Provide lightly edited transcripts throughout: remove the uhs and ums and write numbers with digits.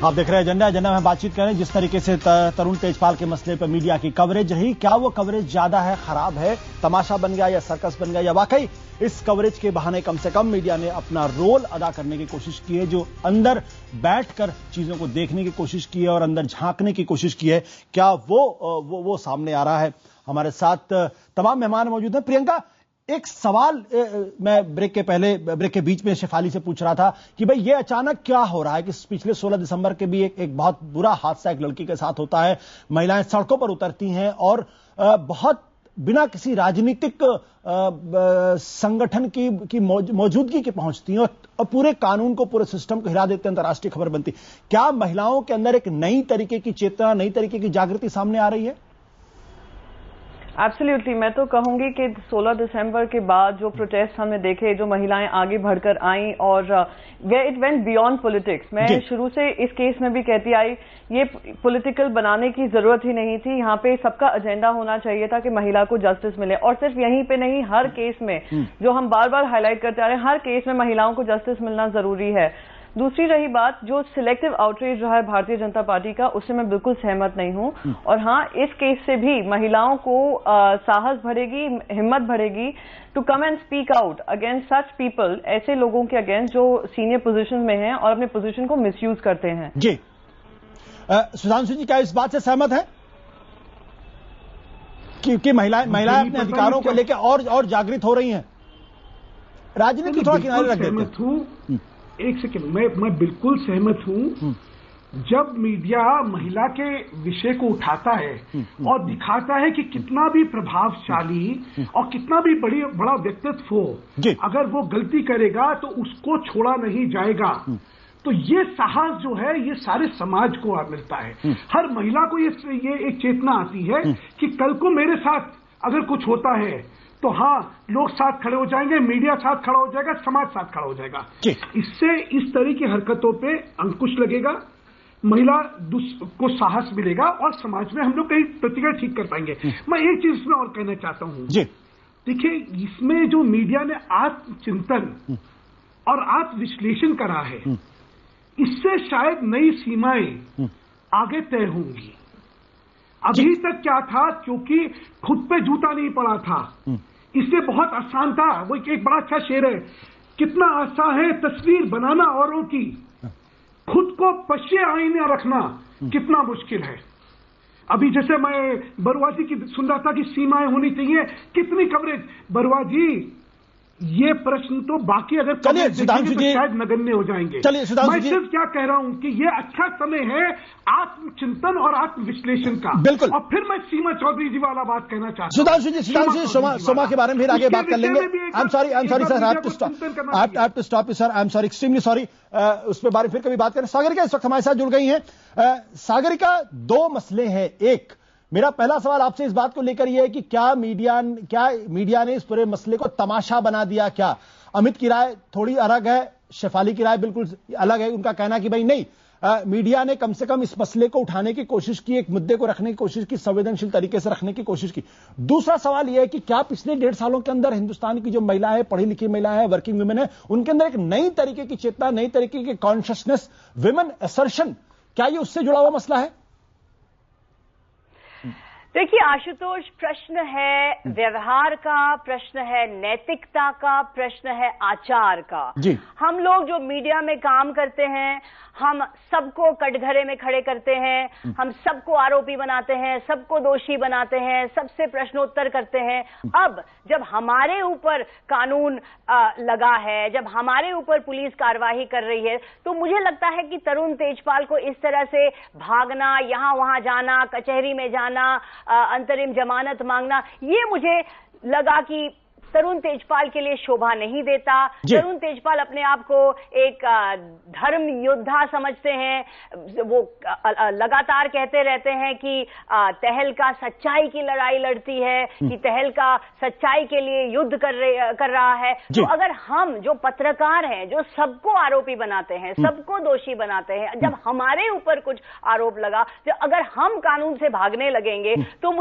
आप देख रहे हैं एजेंडा में बातचीत करें जिस तरीके से तरुण तेजपाल के मसले पर मीडिया की कवरेज रही, क्या वो कवरेज ज्यादा है, खराब है, तमाशा बन गया या सर्कस बन गया, या वाकई इस कवरेज के बहाने कम से कम मीडिया ने अपना रोल अदा करने की कोशिश की है, जो अंदर बैठकर चीजों को देखने की कोशिश की है और अंदर झांकने की कोशिश की है, क्या वो सामने आ रहा है। हमारे साथ तमाम मेहमान मौजूद हैं। प्रियंका, एक सवाल मैं ब्रेक के बीच में शेफाली से पूछ रहा था कि भाई ये अचानक क्या हो रहा है कि पिछले 16 दिसंबर के भी एक बहुत बुरा हादसा एक लड़की के साथ होता है, महिलाएं सड़कों पर उतरती हैं और बहुत बिना किसी राजनीतिक संगठन की मौजूदगी के पहुंचती हैं और पूरे कानून को, पूरे सिस्टम को हिला देते हैं, अंतर्राष्ट्रीय खबर बनती। क्या महिलाओं के अंदर एक नई तरीके की चेतना, नई तरीके की जागृति सामने आ रही है? एब्सोल्युटली, मैं तो कहूंगी कि 16 दिसंबर के बाद जो प्रोटेस्ट हमने देखे, जो महिलाएं आगे बढ़कर आईं और इट वेंट बियॉन्ड पॉलिटिक्स। मैं शुरू से इस केस में भी कहती आई ये पॉलिटिकल बनाने की जरूरत ही नहीं थी। यहाँ पे सबका एजेंडा होना चाहिए था कि महिला को जस्टिस मिले, और सिर्फ यहीं पे नहीं, हर केस में जो हम बार बार हाईलाइट करते आ रहे हैं, हर केस में महिलाओं को जस्टिस मिलना जरूरी है। दूसरी रही बात जो सिलेक्टिव आउटरीच रहा है भारतीय जनता पार्टी का, उससे मैं बिल्कुल सहमत नहीं हूं। और हाँ, इस केस से भी महिलाओं को साहस बढ़ेगी, हिम्मत बढ़ेगी to come and speak out against such people, ऐसे लोगों के अगेंस्ट जो सीनियर पोजीशन में हैं और अपने पोजीशन को मिसयूज करते हैं। जी सुधांशु जी, क्या इस बात से सहमत है कि महिलाएं अपने अधिकारों को लेकर और जागृत हो रही हैं? राजनीति थोड़ा किनारे रख देते हैं। एक सेकंड, मैं बिल्कुल सहमत हूं। जब मीडिया महिला के विषय को उठाता है और दिखाता है कि कितना भी प्रभावशाली और कितना भी बड़ा व्यक्तित्व हो, अगर वो गलती करेगा तो उसको छोड़ा नहीं जाएगा, तो ये साहस जो है ये सारे समाज को मिलता है। हर महिला को ये एक चेतना आती है कि कल को मेरे साथ अगर कुछ होता है तो हाँ, लोग साथ खड़े हो जाएंगे, मीडिया साथ खड़ा हो जाएगा, समाज साथ खड़ा हो जाएगा। इससे इस तरह की हरकतों पे अंकुश लगेगा, महिला को साहस मिलेगा और समाज में हम लोग कहीं प्रतिक्रिया ठीक कर पाएंगे। मैं एक चीज इसमें और कहना चाहता हूं। देखिए, इसमें जो मीडिया ने आत्मचिंतन और आत्मविश्लेषण करा है, इससे शायद नई सीमाएं आगे तय होंगी। अभी तक क्या था, क्योंकि खुद पे जूता नहीं पड़ा था, इसलिए बहुत आसान था। वो एक बड़ा अच्छा शेर है, कितना आसान है तस्वीर बनाना औरों की, खुद को पश्चिम आईने रखना कितना मुश्किल है। अभी जैसे मैं बरुआ जी की सुन रहा था कि सीमाएं होनी चाहिए, कितनी कवरेज। बरुआ जी, ये प्रश्न तो बाकी अगर सुधांशु जी शायद नगण्य हो जाएंगे। मैं सिर्फ क्या कह रहा हूं कि ये अच्छा समय है आत्मचिंतन और आत्मविश्लेषण का। बिल्कुल। और फिर मैं सीमा चौधरी जी वाला बात कहना चाहता हूं। सुधांशु जी सोमा के बारे में फिर आगे बात कर लेंगे। I am sorry sir, I have to stop you sir, I am sorry, extremely sorry. उस पर बारे में फिर कभी बात करें। सागरिका इस वक्त हमारे साथ जुड़ गई हैं। सागरिका, दो मसले हैं। एक, मेरा पहला सवाल आपसे इस बात को लेकर यह है कि क्या मीडिया ने इस पूरे मसले को तमाशा बना दिया? क्या अमित की राय थोड़ी अलग है, शेफाली की राय बिल्कुल अलग है। उनका कहना कि भाई नहीं, मीडिया ने कम से कम इस मसले को उठाने की कोशिश की, एक मुद्दे को रखने की कोशिश की, संवेदनशील तरीके से रखने की कोशिश की। दूसरा सवाल यह है कि क्या पिछले 1.5 सालों के अंदर हिंदुस्तान की जो महिला है, पढ़ी लिखी महिला है, वर्किंग वुमेन है, उनके अंदर एक नई तरीके की चेतना, नई तरीके की कॉन्शियसनेस, विमेन असर्शन, क्या ये उससे जुड़ा हुआ मसला है? देखिए आशुतोष, प्रश्न है व्यवहार का, प्रश्न है नैतिकता का, प्रश्न है आचार का। हम लोग जो मीडिया में काम करते हैं, हम सबको कटघरे में खड़े करते हैं, हम सबको आरोपी बनाते हैं, सबको दोषी बनाते हैं, सबसे प्रश्नोत्तर करते हैं। अब जब हमारे ऊपर कानून लगा है, जब हमारे ऊपर पुलिस कार्रवाई कर रही है, तो मुझे लगता है कि तरुण तेजपाल को इस तरह से भागना, यहां वहां जाना, कचहरी में जाना, अंतरिम जमानत मांगना, ये मुझे लगा कि तरुण तेजपाल के लिए शोभा नहीं देता। तरुण तेजपाल अपने आप को एक धर्म योद्धा समझते हैं। वो लगातार कहते रहते हैं कि तहलका सच्चाई की लड़ाई लड़ती है, कि तहलका सच्चाई के लिए युद्ध कर रहा है। तो अगर हम जो पत्रकार हैं, जो सबको आरोपी बनाते हैं, सबको दोषी बनाते हैं, जब हमारे ऊपर कुछ आरोप लगा, तो अगर हम कानून से भागने लगेंगे तो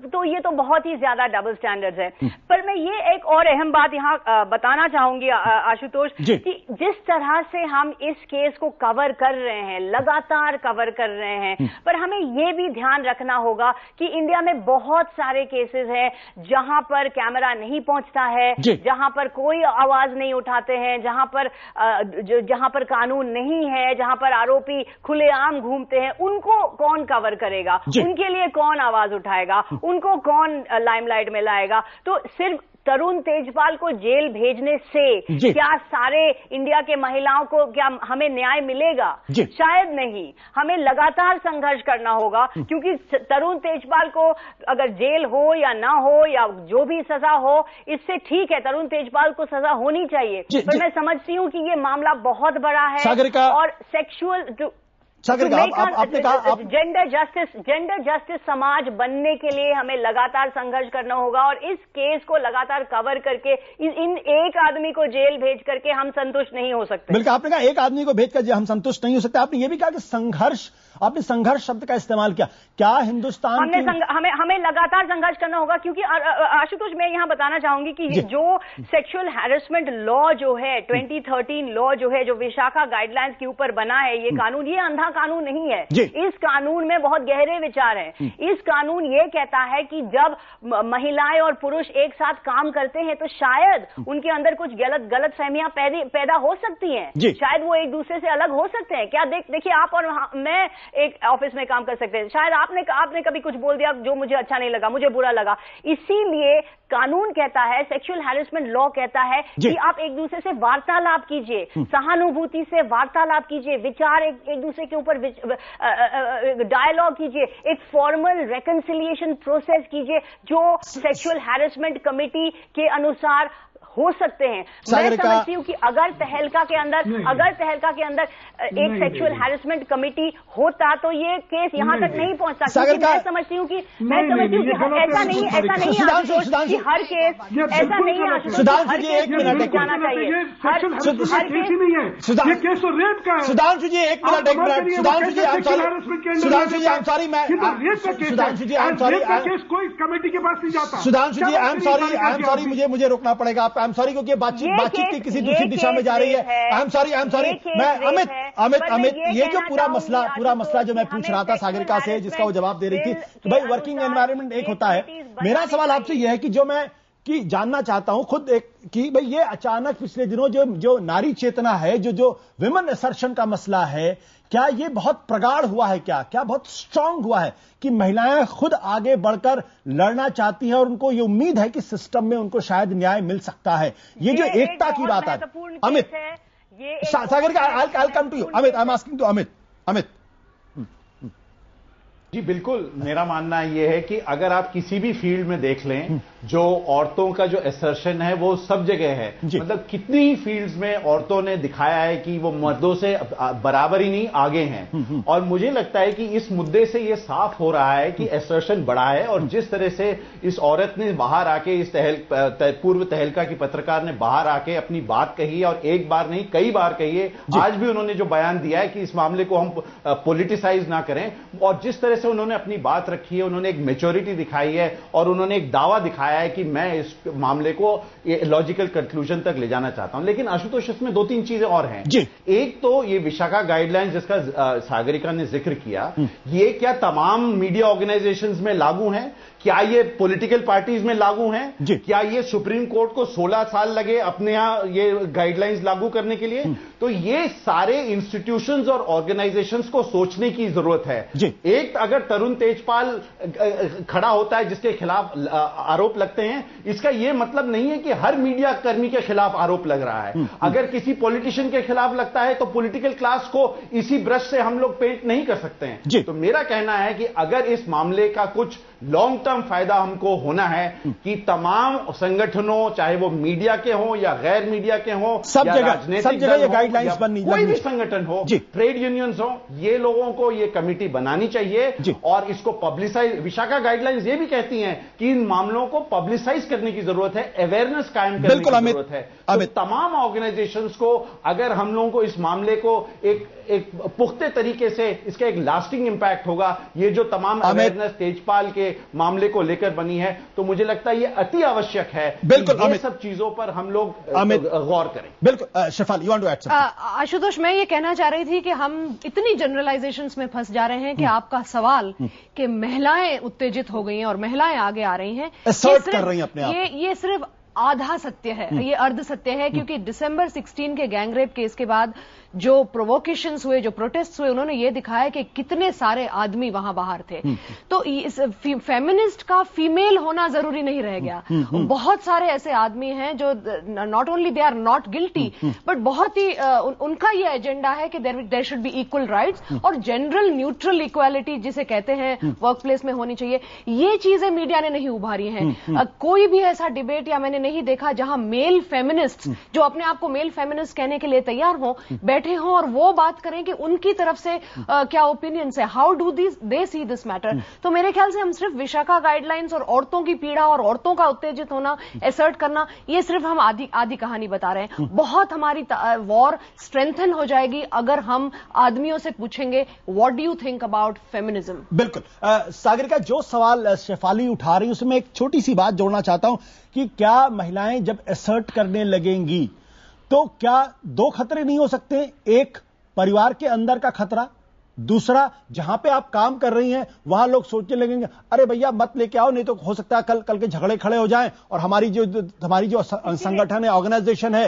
तो ये तो बहुत ही ज्यादा डबल स्टैंडर्ड्स है। पर मैं ये एक और अहम बात यहाँ बताना चाहूंगी आशुतोष, कि जिस तरह से हम इस केस को कवर कर रहे हैं, लगातार कवर कर रहे हैं, पर हमें ये भी ध्यान रखना होगा कि इंडिया में बहुत सारे केसेस हैं जहां पर कैमरा नहीं पहुंचता है, जहां पर कोई आवाज नहीं उठाते हैं, जहां पर कानून नहीं है, जहां पर आरोपी खुलेआम घूमते हैं, उनको कौन कवर करेगा, उनके लिए कौन आवाज उठाएगा, उनको कौन लाइमलाइट में लाएगा। तो सिर्फ तरुण तेजपाल को जेल भेजने से क्या सारे इंडिया के महिलाओं को क्या हमें न्याय मिलेगा? शायद नहीं। हमें लगातार संघर्ष करना होगा, क्योंकि तरुण तेजपाल को अगर जेल हो या ना हो या जो भी सजा हो, इससे ठीक है, तरुण तेजपाल को सजा होनी चाहिए, पर मैं समझती हूँ कि ये मामला बहुत बड़ा है और सेक्सुअल आपने कहा जेंडर जस्टिस समाज बनने के लिए हमें लगातार संघर्ष करना होगा और इस केस को लगातार कवर करके इन एक आदमी को जेल भेज करके हम संतुष्ट नहीं हो सकते। बिल्कुल, आपने कहा एक आदमी को भेज कर हम संतुष्ट नहीं हो सकते। आपने ये भी कहा कि संघर्ष, आपने संघर्ष शब्द का इस्तेमाल किया। क्या हिंदुस्तान हमें लगातार संघर्ष करना होगा, क्योंकि आशुतोष मैं यहाँ बताना चाहूंगी कि जो सेक्सुअल हैरेसमेंट लॉ जो है 2013 लॉ जो है, जो विशाखा गाइडलाइंस के ऊपर बना है, ये कानून, ये अंधा कानून नहीं है। इस कानून में बहुत गहरे विचार हैं। इस कानून ये कहता है कि जब महिलाएं और पुरुष एक साथ काम करते हैं तो शायद उनके अंदर कुछ गलत फहमियां पैदा हो सकती हैं, शायद वो एक दूसरे से अलग हो सकते हैं। क्या देखिए, आप और मैं एक ऑफिस में काम कर सकते हैं, शायद आपने कभी कुछ बोल दिया जो मुझे अच्छा नहीं लगा, मुझे बुरा लगा। इसीलिए कानून कहता है, सेक्सुअल हैरेसमेंट लॉ कहता है कि आप एक दूसरे से वार्तालाप कीजिए, सहानुभूति से वार्तालाप कीजिए, विचार एक दूसरे के ऊपर डायलॉग कीजिए, एक फॉर्मल रेकंसिलिएशन प्रोसेस कीजिए जो सेक्सुअल हैरेसमेंट कमेटी के अनुसार हो सकते हैं। मैं समझती हूँ कि अगर तहलका के अंदर एक सेक्सुअल हैरेसमेंट कमिटी होता तो ये केस यहाँ तक नहीं पहुँचता। मैं समझती हूँ कि ऐसा नहीं कि हर केस ऐसा नहीं है। सुधांशु जी एक मिनट जाना चाहिए, सुधांशु जी एक मिनट सुधांशु जी कोई कमेटी के पास नहीं जाता। सुधांशु जी आई एम सॉरी मुझे रोकना पड़ेगा। आप आई एम सॉरी, क्योंकि बातचीत की किसी दूसरी दिशा में जा रही है। आई एम सॉरी मैं अमित ये जो पूरा मसला जो मैं पूछ रहा था सागरिका से, जिसका वो जवाब दे रही थी कि भाई वर्किंग एनवायरनमेंट एक होता है। मेरा सवाल आपसे यह है कि जो मैं जानना चाहता हूं खुद कि भाई ये अचानक पिछले दिनों जो नारी चेतना है, जो विमेन असर्शन का मसला है, क्या ये बहुत प्रगाढ़ हुआ है? क्या बहुत स्ट्रांग हुआ है कि महिलाएं खुद आगे बढ़कर लड़ना चाहती हैं और उनको ये उम्मीद है कि सिस्टम में उनको शायद न्याय मिल सकता है? ये जो एकता की बात है, अमित सागर का I come to you. Amit I am asking to Amit. जी बिल्कुल, मेरा मानना यह है कि अगर आप किसी भी फील्ड में देख लें, जो औरतों का जो असर्शन है वो सब जगह है। मतलब कितनी ही फील्ड्स में औरतों ने दिखाया है कि वो मर्दों से बराबर ही नहीं आगे हैं। और मुझे लगता है कि इस मुद्दे से ये साफ हो रहा है कि असर्शन बढ़ा है। और जिस तरह से इस औरत ने बाहर आके, इस पूर्व तहलका की पत्रकार ने बाहर आके अपनी बात कही, और एक बार नहीं कई बार कही है। आज भी उन्होंने जो बयान दिया है कि इस मामले को हम पॉलिटिसाइज ना करें, और जिस तरह से उन्होंने अपनी बात रखी है, उन्होंने एक मैच्योरिटी दिखाई है और उन्होंने एक दावा दिखाया है कि मैं इस मामले को लॉजिकल कंक्लूजन तक ले जाना चाहता हूं। लेकिन आशुतोष, इसमें दो तीन चीजें और हैं। एक तो ये विशाखा गाइडलाइंस जिसका सागरिका ने जिक्र किया, ये क्या तमाम मीडिया ऑर्गेनाइजेशंस में लागू हैं? क्या ये पॉलिटिकल पार्टीज में लागू हैं? क्या ये सुप्रीम कोर्ट को 16 साल लगे अपने यहां ये गाइडलाइंस लागू करने के लिए? तो ये सारे इंस्टीट्यूशंस और ऑर्गेनाइजेशंस को सोचने की जरूरत है। एक, अगर तरुण तेजपाल खड़ा होता है जिसके खिलाफ आरोप लगते हैं, इसका यह मतलब नहीं है कि हर मीडिया कर्मी के खिलाफ आरोप लग रहा है। अगर किसी पॉलिटिशियन के खिलाफ लगता है तो पॉलिटिकल क्लास को इसी ब्रश से हम लोग पेंट नहीं कर सकते हैं। तो मेरा कहना है कि अगर इस मामले का कुछ लॉन्ग टर्म फायदा हमको होना है कि तमाम संगठनों, चाहे वो मीडिया के हों या गैर मीडिया के हों, सब जगह ये गाइडलाइंस बननी, कोई भी संगठन हो, ट्रेड यूनियंस हो, ये लोगों को ये कमेटी बनानी चाहिए और इसको पब्लिसाइज। विशाखा गाइडलाइंस ये भी कहती हैं कि इन मामलों को पब्लिसाइज करने की जरूरत है, अवेयरनेस कायम करने की जरूरत है। तो तमाम ऑर्गेनाइजेशंस को, अगर हम लोगों को इस मामले को एक पुख्ते तरीके से, इसका एक लास्टिंग इंपैक्ट होगा। ये जो तमाम अवेयरनेस तेजपाल के मामले मामले को लेकर बनी है, तो मुझे लगता है ये अति आवश्यक है। बिल्कुल, ये सब चीजों पर हम लोग गौर करें। बिल्कुल Shefali, you want to add something? Ashutosh, मैं ये कहना चाह रही थी कि हम इतनी जनरलाइजेशंस में फंस जा रहे हैं कि आपका सवाल कि महिलाएं उत्तेजित हो गई हैं और महिलाएं आगे आ रही हैं, असर्ट कर रही हैं अपने आप, ये सिर्फ आधा सत्य है, ये अर्ध सत्य है, क्योंकि दिसंबर 16 के गैंगरेप केस के बाद जो प्रोवोकेशंस हुए, जो प्रोटेस्ट हुए, उन्होंने ये दिखाया कि कितने सारे आदमी वहां बाहर थे। तो इस फेमिनिस्ट का फीमेल होना जरूरी नहीं रह गया। बहुत सारे ऐसे आदमी हैं जो not only they are not guilty, but बहुत ही उनका ये एजेंडा है कि there should be equal rights और जनरल न्यूट्रल इक्वालिटी जिसे कहते हैं वर्क प्लेस में होनी चाहिए। ये चीजें मीडिया ने नहीं उभारी हैं। कोई भी ऐसा डिबेट या मैंने नहीं देखा जहां मेल फेमिनिस्ट जो अपने आप को मेल फेमिनिस्ट कहने के लिए तैयार हो, बैठे हों और वो बात करें कि उनकी तरफ से क्या ओपिनियंस है, how do they see this matter. तो मेरे ख्याल से हम सिर्फ विशाखा गाइडलाइंस और औरतों की पीड़ा और औरतों का उत्तेजित होना, एसर्ट करना, ये सिर्फ हम आधी कहानी बता रहे हैं। बहुत हमारी वॉर स्ट्रेंथन हो जाएगी अगर हम आदमियों से पूछेंगे what do you think about feminism. बिल्कुल सागरिका, जो सवाल शेफाली उठा रही है उसमें एक छोटी सी बात जोड़ना चाहता हूं कि क्या महिलाएं जब एसर्ट करने लगेंगी तो क्या दो खतरे नहीं हो सकते? एक, परिवार के अंदर का खतरा, दूसरा, जहां पे आप काम कर रही हैं वहां लोग सोचने लगेंगे अरे भैया मत लेके आओ, नहीं तो हो सकता है कल के झगड़े खड़े हो जाएं और हमारी जो संगठन है, ऑर्गेनाइजेशन है,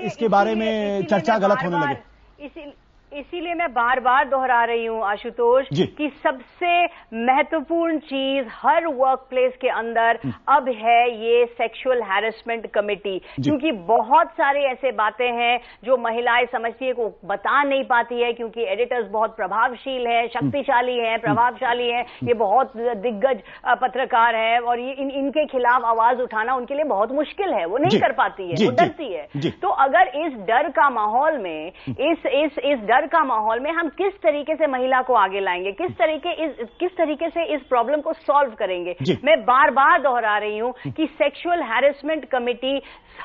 इसके बारे में चर्चा गलत होने लगे। इसीलिए मैं बार बार दोहरा रही हूं आशुतोष कि सबसे महत्वपूर्ण चीज हर वर्क प्लेस के अंदर अब है ये सेक्सुअल हैरेसमेंट कमेटी, क्योंकि बहुत सारे ऐसे बातें हैं जो महिलाएं समझती है को बता नहीं पाती है, क्योंकि एडिटर्स बहुत प्रभावशील हैं, शक्तिशाली हैं, प्रभावशाली हैं, ये बहुत दिग्गज पत्रकार हैं और ये इनके खिलाफ आवाज उठाना उनके लिए बहुत मुश्किल है, वो नहीं कर पाती है, वो डरती है। तो अगर इस डर का माहौल में इस डर का माहौल में हम किस तरीके से महिला को आगे लाएंगे, किस तरीके से इस प्रॉब्लम को सॉल्व करेंगे। मैं बार बार दोहरा रही हूं कि sexual harassment committee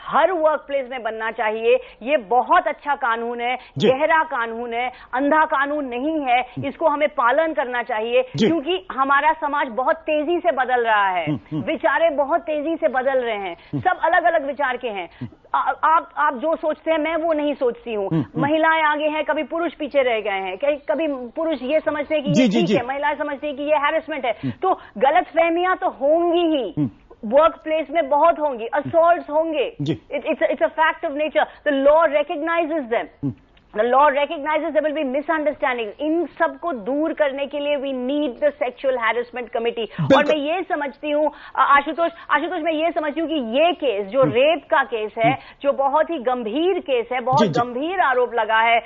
her work place में बनना चाहिए। ये बहुत अच्छा कानून है, गहरा कानून है, अंधा कानून नहीं है, इसको हमें पालन करना चाहिए, क्योंकि हमारा समाज बहुत तेजी से बदल रहा है, विचारे बहुत तेजी से बदल रहे हैं, सब अलग अलग विचार के हैं। आप जो सोचते हैं मैं वो नहीं सोचती हूँ। महिलाएं आगे हैं, कभी पुरुष पीछे रह गए हैं, कभी पुरुष ये समझते हैं कि ये ठीक है, महिलाएं समझती हैं कि ये हैरेसमेंट है। तो गलतफहमियां तो होंगी ही, वर्क प्लेस में बहुत होंगी, असॉल्ट्स होंगे, it's a fact of nature, the law recognises them, The law recognizes there will be misunderstandings. इन सबको दूर करने के लिए we need the sexual harassment committee. और मैं ये समझती हूँ आशुतोष मैं ये समझती हूँ कि ये केस जो रेप का केस है, जो बहुत ही गंभीर केस है, बहुत गंभीर आरोप लगा है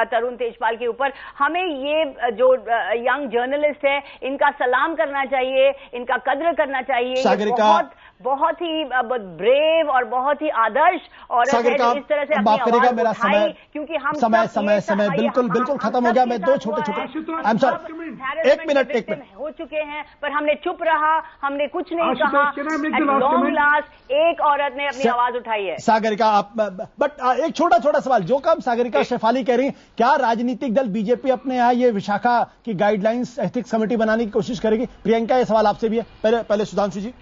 तरुण तेजपाल के ऊपर, हमें ये जो यंग जर्नलिस्ट है इनका सलाम करना चाहिए, इनका कद्र करना चाहिए। बहुत ही ब्रेव और बहुत ही आदर्श और इस तरह से अपनी आवाज उठाई, क्योंकि हम समय बिल्कुल खत्म हो गया। मैं दो छोटे आई एम सॉरी, एक मिनट हो चुके हैं, पर हमने चुप रहा, हमने कुछ नहीं कहा। लॉन्ग लास्ट एक औरत ने अपनी आवाज उठाई है। सागरिका, आप बट एक छोटा सवाल, जो काम सागरिका शेफाली कह रही है, क्या राजनीतिक दल बीजेपी अपने यहाँ ये विशाखा की गाइडलाइंस एथिक्स कमेटी बनाने की कोशिश करेगी? प्रियंका, ये सवाल आपसे भी है। पहले सुधांशु जी।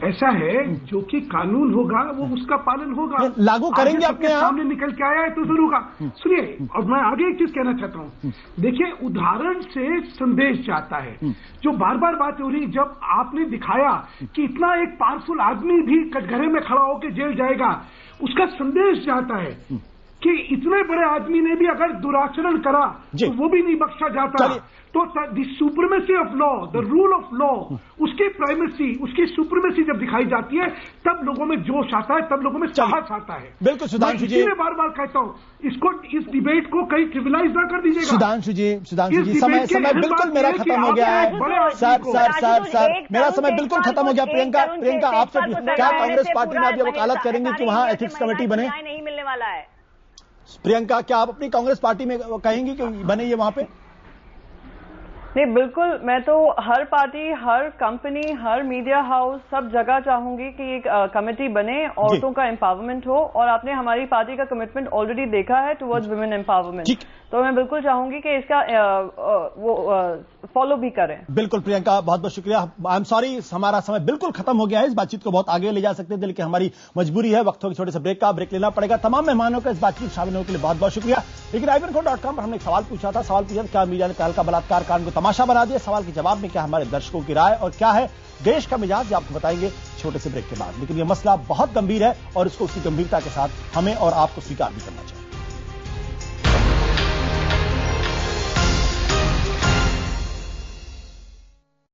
ऐसा है, जो कि कानून होगा वो उसका पालन होगा, लागू करेंगे अपने सामने निकल के आया है तो जरूर होगा। सुनिए, और मैं आगे एक चीज कहना चाहता हूँ। देखिए, उदाहरण से संदेश जाता है, जो बार बार बात हो रही, जब आपने दिखाया कि इतना एक पावरफुल आदमी भी कटघरे में खड़ा होकर जेल जाएगा, उसका संदेश जाता है कि इतने बड़े आदमी ने भी अगर दुराचरण करा तो वो भी नहीं बख्शा जाता। तो the supremacy of law, the rule of law, उसकी प्राइमेसी, उसकी सुप्रीमेसी जब दिखाई जाती है, तब लोगों में जोश आता है, तब लोगों में साहस आता है। बिल्कुल सुधांशु जी, मैं बार बार कहता हूँ, इस डिबेट को कहीं ट्रिविलाइज ना कर दीजिएगा। सुधांशु जी समय बिल्कुल मेरा खत्म हो गया है। सर मेरा समय बिल्कुल खत्म हो गया। प्रियंका आपसे क्या कांग्रेस पार्टी में आप ये वकालत करेंगे कि वहां एथिक्स कमेटी बने? नहीं मिलने वाला है। प्रियंका, क्या आप अपनी कांग्रेस पार्टी में कहेंगी कि बने ये वहां पे? नहीं, बिल्कुल। मैं तो हर पार्टी, हर कंपनी, हर मीडिया हाउस, सब जगह चाहूंगी कि एक कमेटी बने, औरतों का एम्पावरमेंट हो, और आपने हमारी पार्टी का कमिटमेंट ऑलरेडी देखा है टुवर्ड्स वुमेन एम्पावरमेंट, तो मैं बिल्कुल चाहूंगी कि इसका वो फॉलो भी करें। बिल्कुल प्रियंका, बहुत बहुत शुक्रिया। आई एम सॉरी, हमारा समय बिल्कुल खत्म हो गया है। इस बातचीत को बहुत आगे ले जा सकते थे, लेकिन हमारी मजबूरी है, वक्त हो छोटे से ब्रेक लेना पड़ेगा। तमाम मेहमानों का इस बातचीत में शामिल होने के लिए बहुत बहुत शुक्रिया। लेकिन IVNinfo.com पर हमने एक सवाल पूछा था, क्या मीडिया ने तहलका बलात्कार कांड को तमाशा बना दिया? सवाल के जवाब में क्या हमारे दर्शकों की राय और क्या है देश का मिजाज, आपको बताएंगे छोटे से ब्रेक के बाद। लेकिन यह मसला बहुत गंभीर है और इसको उसी गंभीरता के साथ हमें और आपको स्वीकार भी करना चाहिए।